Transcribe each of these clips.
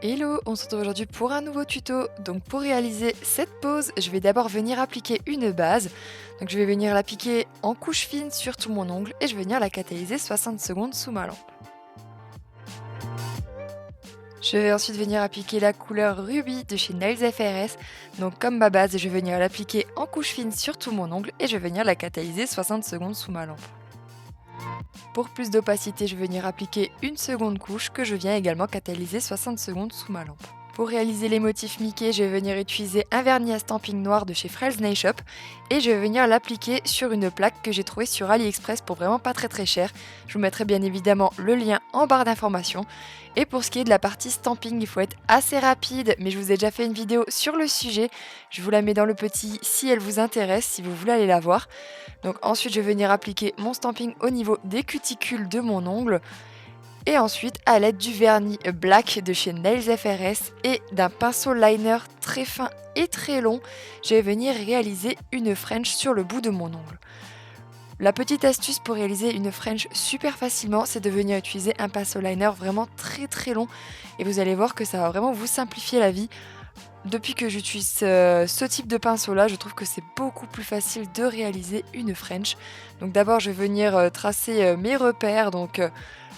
Hello, on se retrouve aujourd'hui pour un nouveau tuto. Donc pour réaliser cette pose, je vais d'abord venir appliquer une base. Donc je vais venir l'appliquer en couche fine sur tout mon ongle et je vais venir la catalyser 60 secondes sous ma lampe. Je vais ensuite venir appliquer la couleur Ruby de chez Nails FRS. Donc comme ma base, je vais venir l'appliquer en couche fine sur tout mon ongle et je vais venir la catalyser 60 secondes sous ma lampe. Pour plus d'opacité, je vais venir appliquer une seconde couche que je viens également catalyser 60 secondes sous ma lampe. Pour réaliser les motifs Mickey, je vais venir utiliser un vernis à stamping noir de chez Frell's Nail Shop et je vais venir l'appliquer sur une plaque que j'ai trouvée sur AliExpress pour vraiment pas très cher. Je vous mettrai bien évidemment le lien en barre d'informations. Et pour ce qui est de la partie stamping, il faut être assez rapide, mais je vous ai déjà fait une vidéo sur le sujet. Je vous la mets dans le petit si elle vous intéresse, si vous voulez aller la voir. Donc ensuite, je vais venir appliquer mon stamping au niveau des cuticules de mon ongle. Et ensuite, à l'aide du vernis black de chez Nails FRS et d'un pinceau liner très fin et très long, je vais venir réaliser une French sur le bout de mon ongle. La petite astuce pour réaliser une French super facilement, c'est de venir utiliser un pinceau liner vraiment très long et vous allez voir que ça va vraiment vous simplifier la vie. Depuis que j'utilise ce type de pinceau là, je trouve que c'est beaucoup plus facile de réaliser une French. Donc d'abord je vais venir tracer mes repères, donc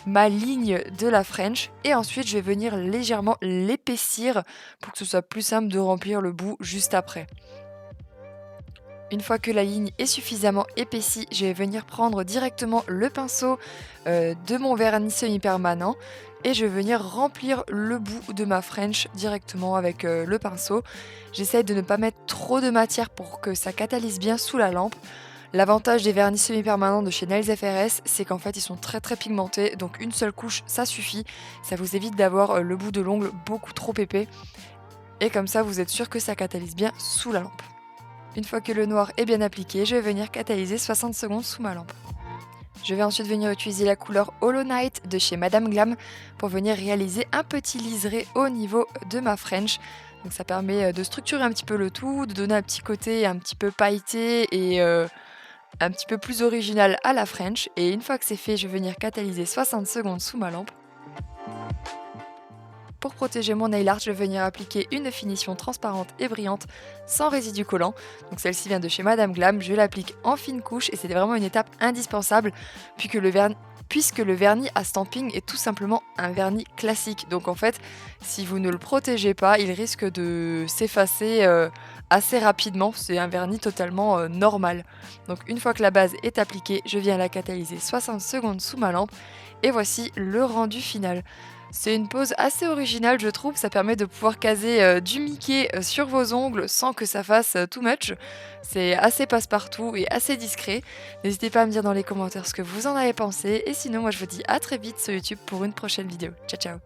ma ligne de la French et ensuite je vais venir légèrement l'épaissir pour que ce soit plus simple de remplir le bout juste après. Une fois que la ligne est suffisamment épaissie, je vais venir prendre directement le pinceau de mon vernis semi-permanent et je vais venir remplir le bout de ma French directement avec le pinceau. J'essaye de ne pas mettre trop de matière pour que ça catalyse bien sous la lampe. L'avantage des vernis semi-permanents de chez Nails FRS, c'est qu'en fait ils sont très pigmentés, donc une seule couche ça suffit. Ça vous évite d'avoir le bout de l'ongle beaucoup trop épais et comme ça vous êtes sûr que ça catalyse bien sous la lampe. Une fois que le noir est bien appliqué, je vais venir catalyser 60 secondes sous ma lampe. Je vais ensuite venir utiliser la couleur Hollow Knight de chez Madame Glam pour venir réaliser un petit liseré au niveau de ma French. Donc ça permet de structurer un petit peu le tout, de donner un petit côté un petit peu pailleté et un petit peu plus original à la French. Et une fois que c'est fait, je vais venir catalyser 60 secondes sous ma lampe. Pour protéger mon nail art, je vais venir appliquer une finition transparente et brillante sans résidu collant. Donc celle-ci vient de chez Madame Glam, je l'applique en fine couche et c'est vraiment une étape indispensable puisque le vernis à stamping est tout simplement un vernis classique. Donc en fait, si vous ne le protégez pas, il risque de s'effacer assez rapidement. C'est un vernis totalement normal. Donc une fois que la base est appliquée, je viens la catalyser 60 secondes sous ma lampe et voici le rendu final. C'est une pose assez originale, je trouve. Ça permet de pouvoir caser du Mickey sur vos ongles sans que ça fasse too much. C'est assez passe-partout et assez discret. N'hésitez pas à me dire dans les commentaires ce que vous en avez pensé. Et sinon, moi je vous dis à très vite sur YouTube pour une prochaine vidéo. Ciao ciao.